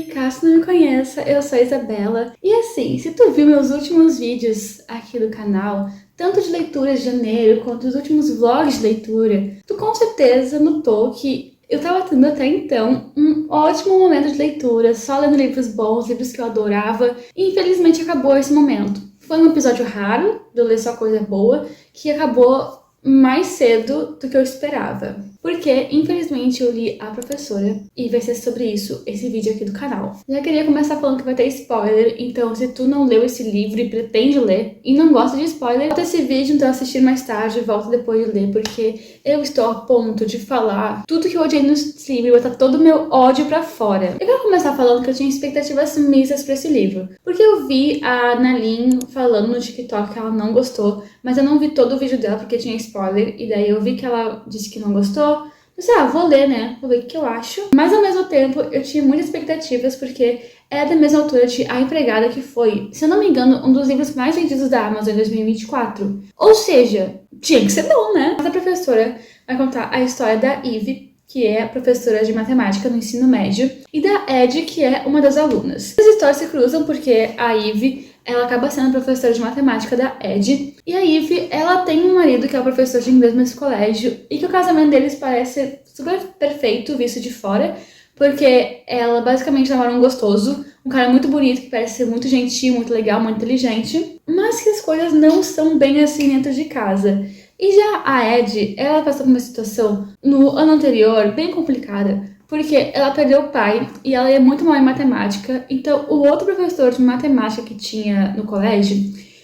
caso não me conheça, eu sou a Isabela. E assim, se tu viu meus últimos vídeos aqui do canal, tanto de leitura de janeiro, quanto os últimos vlogs de leitura, tu com certeza notou que eu tava tendo até então um ótimo momento de leitura, só lendo livros bons, livros que eu adorava, e infelizmente acabou esse momento. Foi um episódio raro, de eu ler só coisa boa, que acabou mais cedo do que eu esperava. Porque, infelizmente, eu li A Professora e vai ser sobre isso esse vídeo aqui do canal. Já queria começar falando que vai ter spoiler, então se tu não leu esse livro e pretende ler e não gosta de spoiler, volta esse vídeo então assistir mais tarde e volta depois de ler, porque eu estou a ponto de falar tudo que eu odiei nesse livro e botar todo o meu ódio pra fora. Eu quero começar falando que eu tinha expectativas mistas pra esse livro, porque eu vi a Nalin falando no TikTok que ela não gostou, mas eu não vi todo o vídeo dela porque tinha spoiler, e daí eu vi que ela disse que não gostou. Eu disse, vou ler, né? Vou ver o que eu acho. Mas ao mesmo tempo, eu tinha muitas expectativas, porque é da mesma autora de A Empregada, que foi, se eu não me engano, um dos livros mais vendidos da Amazon em 2024. Ou seja, tinha que ser bom, né? Mas a professora vai contar a história da Eve, que é a professora de matemática no ensino médio, e da Ed, que é uma das alunas. As histórias se cruzam porque a Eve, ela acaba sendo professora de matemática da Ed, e a Eve, ela tem um marido que é o professor de inglês nesse colégio, e que o casamento deles parece super perfeito, visto de fora, porque ela basicamente namora um gostoso, um cara muito bonito, que parece ser muito gentil, muito legal, muito inteligente, mas que as coisas não estão bem assim dentro de casa. E já a Ed, ela passou por uma situação no ano anterior bem complicada, porque ela perdeu o pai e ela é muito mal em matemática, então o outro professor de matemática que tinha no colégio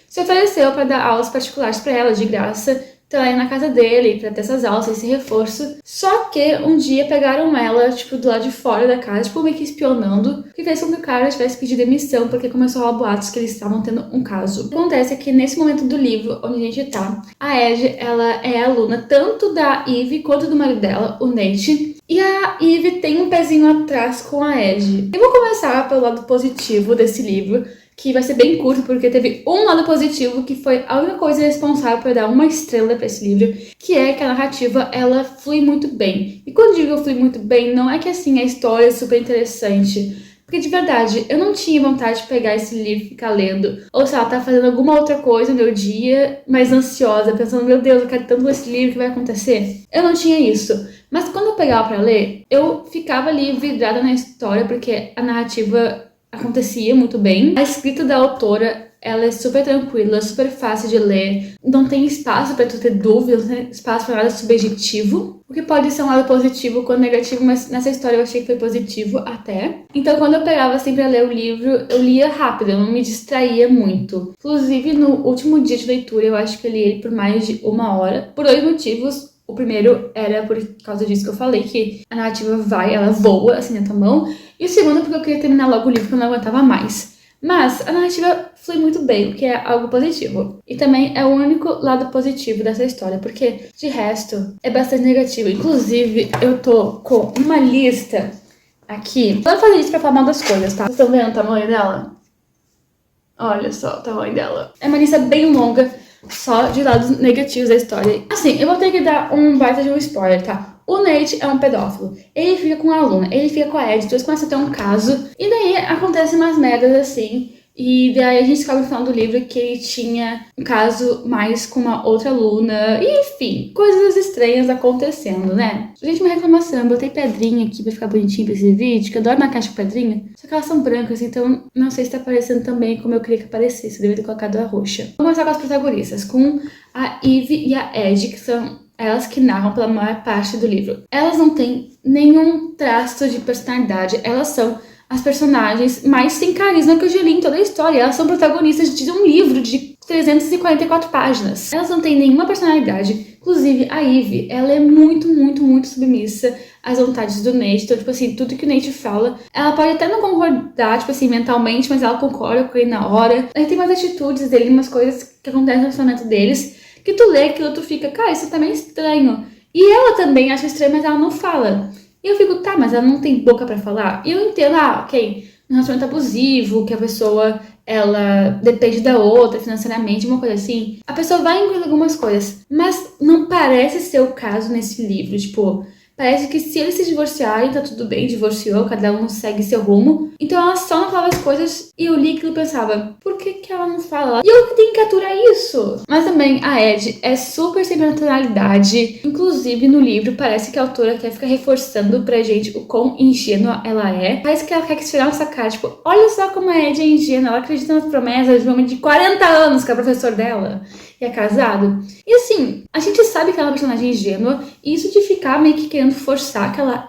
se ofereceu para dar aulas particulares para ela de graça, então ela ia na casa dele para ter essas aulas, esse reforço. Só que um dia pegaram ela, tipo, do lado de fora da casa, tipo, meio que espionando, que fez com que o cara tivesse pedido demissão, porque começou a rolar boatos que eles estavam tendo um caso. O que acontece é que nesse momento do livro, onde a gente tá, a Ed, ela é aluna tanto da Eve quanto do marido dela, o Nate, e a Eve tem um pezinho atrás com a Ed. Eu vou começar pelo lado positivo desse livro, que vai ser bem curto, porque teve um lado positivo, que foi a única coisa responsável por dar uma estrela para esse livro, que é que a narrativa, ela flui muito bem. E quando digo flui muito bem, não é que assim, a história é super interessante, porque de verdade, eu não tinha vontade de pegar esse livro e ficar lendo, ou sei lá, tá fazendo alguma outra coisa no meu dia, mais ansiosa, pensando, meu Deus, eu quero tanto ler esse livro, o que vai acontecer? Eu não tinha isso. Mas quando eu pegava pra ler, eu ficava ali vidrada na história, porque a narrativa acontecia muito bem. A escrita da autora, ela é super tranquila, super fácil de ler, não tem espaço para tu ter dúvidas, não tem espaço para nada subjetivo, o que pode ser um lado positivo quando negativo, mas nessa história eu achei que foi positivo até. Então quando eu pegava assim pra ler o livro, eu lia rápido, eu não me distraía muito. Inclusive no último dia de leitura, eu acho que eu li ele por mais de 1 hora, por 2 motivos. O primeiro era por causa disso que eu falei, que a narrativa ela voa assim na tua mão. E o segundo porque eu queria terminar logo o livro, porque eu não aguentava mais. Mas a narrativa flui muito bem, o que é algo positivo. E também é o único lado positivo dessa história, porque de resto é bastante negativo. Inclusive, eu tô com uma lista aqui. Eu vou fazer isso pra falar mal das coisas, tá? Vocês estão vendo o tamanho dela? Olha só o tamanho dela. É uma lista bem longa, só de lados negativos da história. Assim, eu vou ter que dar um baita de um spoiler, tá? O Nate é um pedófilo. Ele fica com a aluna, ele fica com a Ed, eles começam a ter um caso. E daí acontecem umas merdas assim. E daí a gente descobre no final do livro que ele tinha um caso mais com uma outra aluna. E enfim, coisas estranhas acontecendo, né? Gente, uma reclamação. Eu botei pedrinha aqui pra ficar bonitinho pra esse vídeo, que eu adoro maquiagem com pedrinha. Só que elas são brancas, então não sei se tá aparecendo também como eu queria que aparecesse. Eu devia ter colocado a roxa. Vamos começar com as protagonistas, com a Eve e a Ed, que são elas que narram pela maior parte do livro. Elas não têm nenhum traço de personalidade. Elas são as personagens mais sem carisma que eu já li em toda a história. Elas são protagonistas de um livro de 344 páginas. Elas não têm nenhuma personalidade. Inclusive, a Eve, ela é muito, muito, muito submissa às vontades do Nate. Então, tipo assim, tudo que o Nate fala, ela pode até não concordar, tipo assim, mentalmente, mas ela concorda com ele na hora. Aí tem umas atitudes dele, umas coisas que acontecem no relacionamento deles, que tu lê aquilo, tu fica, cara, isso tá meio estranho. E ela também acha estranho, mas ela não fala. E eu fico, tá, mas ela não tem boca pra falar? E eu entendo, ok, um relacionamento abusivo, que a pessoa, ela depende da outra financeiramente, uma coisa assim. A pessoa vai incluir algumas coisas, mas não parece ser o caso nesse livro, tipo, Parece que se eles se divorciarem, tá tudo bem, divorciou, cada um segue seu rumo. Então ela só não falava as coisas e eu li aquilo e pensava, por que ela não fala? E eu que tenho que aturar isso. Mas também a Ed é super sem personalidade. Inclusive no livro parece que a autora quer ficar reforçando pra gente o quão ingênua ela é. Parece que ela quer tirar nossa cara, tipo, olha só como a Ed é ingênua, ela acredita nas promessas de um homem de 40 anos que é professor dela e é casado. E assim, a gente sabe que ela é uma personagem ingênua e isso de ficar meio que querendo forçar que ela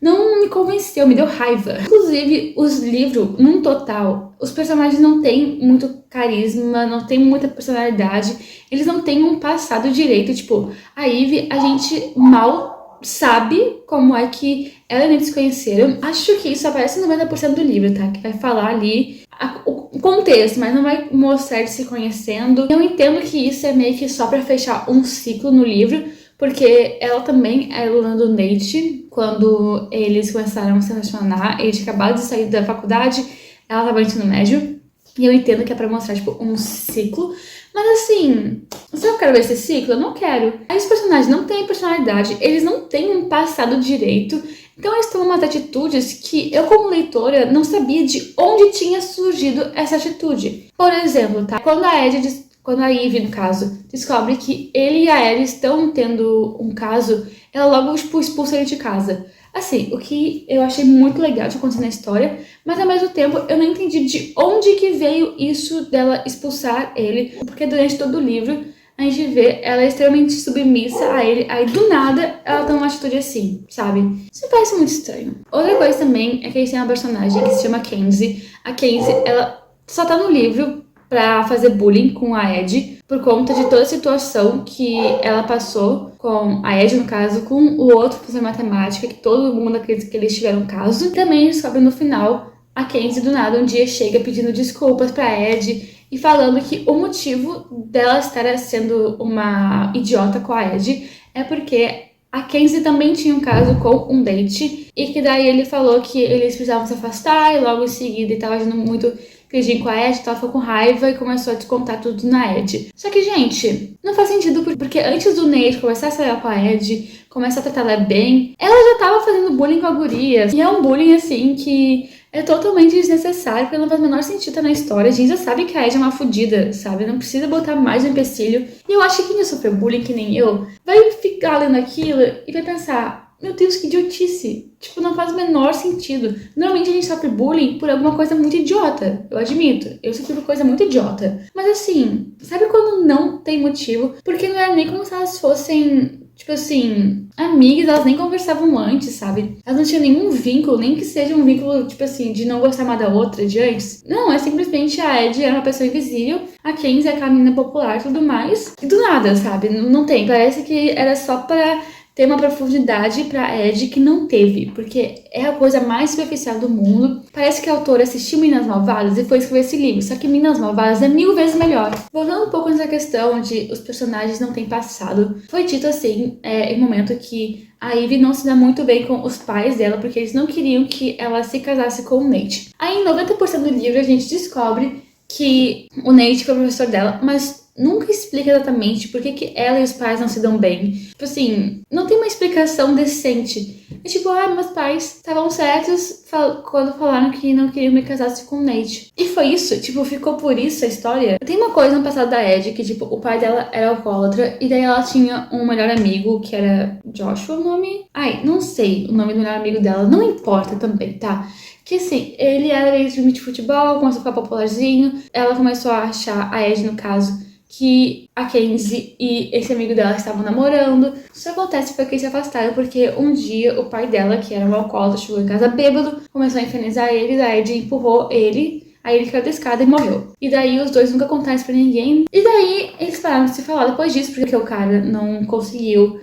não me convenceu, me deu raiva. Inclusive, os livros, num total, os personagens não têm muito carisma, não têm muita personalidade, eles não têm um passado direito. Tipo, a Ivy, a gente mal sabe como é que ela e ele se conheceram. Acho que isso aparece no 90% do livro, tá? Que vai falar ali o contexto, mas não vai mostrar eles se conhecendo. Eu entendo que isso é meio que só pra fechar um ciclo no livro, porque ela também é aluna do Nate quando eles começaram a se relacionar. Eles tinham acabado de sair da faculdade, ela tava no ensino médio. E eu entendo que é pra mostrar, tipo, um ciclo. Mas assim, se eu quero ver esse ciclo, eu não quero. Esses personagens não têm personalidade, eles não têm um passado direito. Então eles tomam umas atitudes que eu, como leitora, não sabia de onde tinha surgido essa atitude. Por exemplo, tá? Quando a Ivy, no caso, descobre que ele e a Ellie estão tendo um caso, ela logo expulsa ele de casa. Assim, o que eu achei muito legal de acontecer na história, mas ao mesmo tempo eu não entendi de onde que veio isso dela expulsar ele, porque durante todo o livro a gente vê ela é extremamente submissa a ele, aí do nada ela toma uma atitude assim, sabe? Isso me parece muito estranho. Outra coisa também é que a gente tem uma personagem que se chama Kenzie. A Kenzie, ela só tá no livro pra fazer bullying com a Ed por conta de toda a situação que ela passou com a Ed, no caso, com o outro professor de matemática, que todo mundo acredita que eles tiveram um caso. Também descobre no final a Kenzie do nada um dia chega pedindo desculpas pra Ed e falando que o motivo dela estar sendo uma idiota com a Ed é porque a Kenzie também tinha um caso com um date e que daí ele falou que eles precisavam se afastar e logo em seguida ele tava agindo muito queridinho com a Ed, ela ficou com raiva e começou a descontar tudo na Ed. Só que, gente, não faz sentido porque antes do Nate começar a sair com a Ed, começar a tratar ela bem, ela já tava fazendo bullying com a guria. E é um bullying, assim, que é totalmente desnecessário, porque não faz o menor sentido na história. A gente já sabe que a Ed é uma fodida, sabe? Não precisa botar mais um empecilho. E eu acho que quem já sofreu bullying, que nem eu, vai ficar lendo aquilo e vai pensar, meu Deus, que idiotice. Tipo, não faz o menor sentido. Normalmente a gente sofre bullying por alguma coisa muito idiota. Eu admito. Eu sofri por coisa muito idiota. Mas assim, sabe quando não tem motivo? Porque não era nem como se elas fossem, tipo assim, amigas, elas nem conversavam antes, sabe? Elas não tinham nenhum vínculo, nem que seja um vínculo, tipo assim, de não gostar uma da outra de antes. Não, é simplesmente a Ed era uma pessoa invisível, a Kenzie é aquela menina popular e tudo mais. E do nada, sabe? Não tem. Parece que era só pra ter uma profundidade pra Ed que não teve, porque é a coisa mais superficial do mundo. Parece que a autora assistiu Meninas Malvadas e foi escrever esse livro, só que Meninas Malvadas é 1000 vezes melhor. Voltando um pouco nessa questão de os personagens não têm passado, foi dito assim, em um momento que a Ivy não se dá muito bem com os pais dela, porque eles não queriam que ela se casasse com o Nate. Aí em 90% do livro a gente descobre que o Nate foi o professor dela, mas nunca explica exatamente por que ela e os pais não se dão bem. Tipo assim, não tem uma explicação decente. É tipo, meus pais estavam certos quando falaram que não queriam me casasse com o Nate. E foi isso, tipo, ficou por isso a história. Tem uma coisa no passado da Ed que, tipo, o pai dela era alcoólatra e daí ela tinha um melhor amigo que era Joshua, o nome? Não sei o nome do melhor amigo dela, não importa também, tá? Que assim, ele era ex-time de futebol, começou a ficar popularzinho, ela começou a achar, a Ed no caso, que a Kenzie e esse amigo dela estavam namorando. Isso acontece porque eles se afastaram, porque um dia o pai dela, que era um alcoólatra, chegou em casa bêbado, começou a infernizar ele, a Ed empurrou ele, aí ele caiu da escada e morreu. E daí os dois nunca contaram isso pra ninguém. E daí eles pararam de se falar depois disso, porque o cara não conseguiu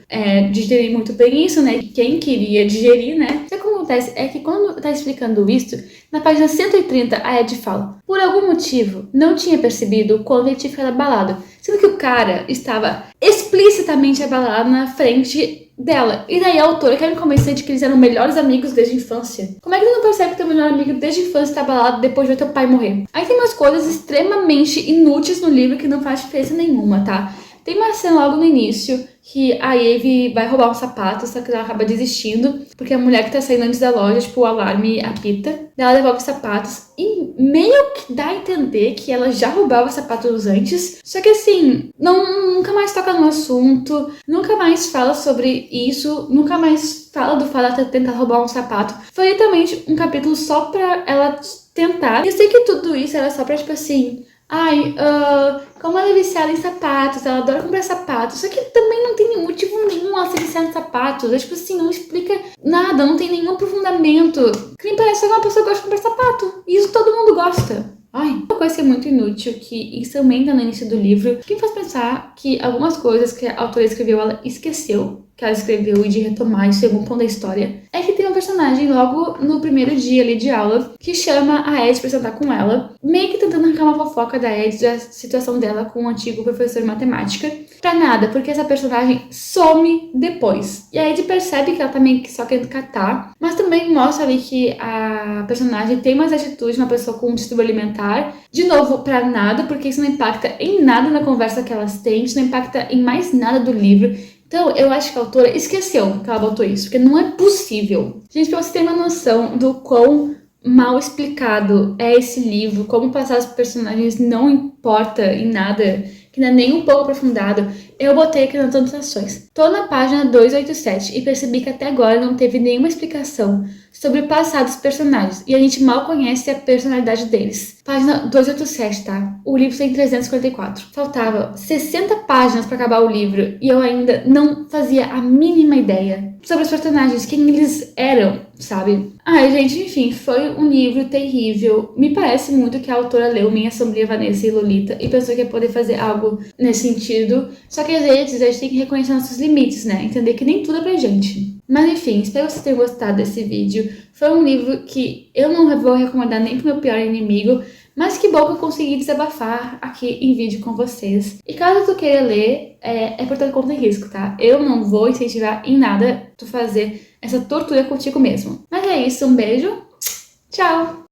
digerir muito bem isso, né? Quem queria digerir, né? O que acontece é que quando tá explicando isso, na página 130 a Ed fala: por algum motivo, não tinha percebido quando ele tinha ficado abalado, sendo que o cara estava explicitamente abalado na frente dela. E daí a autora quer me convencer de que eles eram melhores amigos desde a infância. Como é que tu não percebe que teu melhor amigo desde a infância tá abalado depois de ver teu pai morrer? Aí tem umas coisas extremamente inúteis no livro que não faz diferença nenhuma, tá? Tem uma cena logo no início que a Eve vai roubar um sapato, só que ela acaba desistindo, porque a mulher que tá saindo antes da loja, tipo, o alarme apita. Ela devolve os sapatos e meio que dá a entender que ela já roubava os sapatos antes. Só que assim, nunca mais toca no assunto, nunca mais fala sobre isso, nunca mais fala do fato de tentar roubar um sapato. Foi literalmente um capítulo só pra ela tentar. Eu sei que tudo isso era só pra, tipo assim, como ela é viciada em sapatos, ela adora comprar sapatos, só que também não tem motivo nenhum ela ser viciada em sapatos, é tipo assim, não explica nada, não tem nenhum aprofundamento, que nem parece que uma pessoa gosta de comprar sapato, e isso todo mundo gosta. Uma coisa que é muito inútil, que isso aumenta no início do livro, que me faz pensar que algumas coisas que a autora escreveu, ela esqueceu que ela escreveu e de retomar em segundo ponto da história, é que tem um personagem logo no primeiro dia ali de aula que chama a Ed pra sentar com ela, meio que tentando arrancar uma fofoca da Ed da situação dela com um antigo professor de matemática. Pra nada, porque essa personagem some depois. E a Ed percebe que ela tá meio que só querendo catar, mas também mostra ali que a personagem tem mais atitude de uma pessoa com um distúrbio alimentar. De novo, pra nada, porque isso não impacta em nada na conversa que elas têm, isso não impacta em mais nada do livro. Então, eu acho que a autora esqueceu que ela botou isso, porque não é possível. Gente, pra você ter uma noção do quão mal explicado é esse livro, como passar os personagens não importa em nada, que não é nem um pouco aprofundado, eu botei aqui nas anotações. Tô na página 287 e percebi que até agora não teve nenhuma explicação sobre o passado dos personagens, e a gente mal conhece a personalidade deles. Página 287, tá? O livro tem 344. Faltava 60 páginas para acabar o livro e eu ainda não fazia a mínima ideia sobre os personagens, quem eles eram, sabe? Ai, gente, enfim, foi um livro terrível. Me parece muito que a autora leu Minha Sombria Vanessa e Lolita e pensou que ia poder fazer algo nesse sentido. Só que às vezes a gente tem que reconhecer nossos limites, né? Entender que nem tudo é pra gente. Mas enfim, espero que vocês tenham gostado desse vídeo. Foi um livro que eu não vou recomendar nem pro meu pior inimigo, mas que bom que eu consegui desabafar aqui em vídeo com vocês. E caso tu queira ler, é por tua conta em risco, tá? Eu não vou incentivar em nada tu fazer essa tortura contigo mesmo. Mas é isso, um beijo, tchau!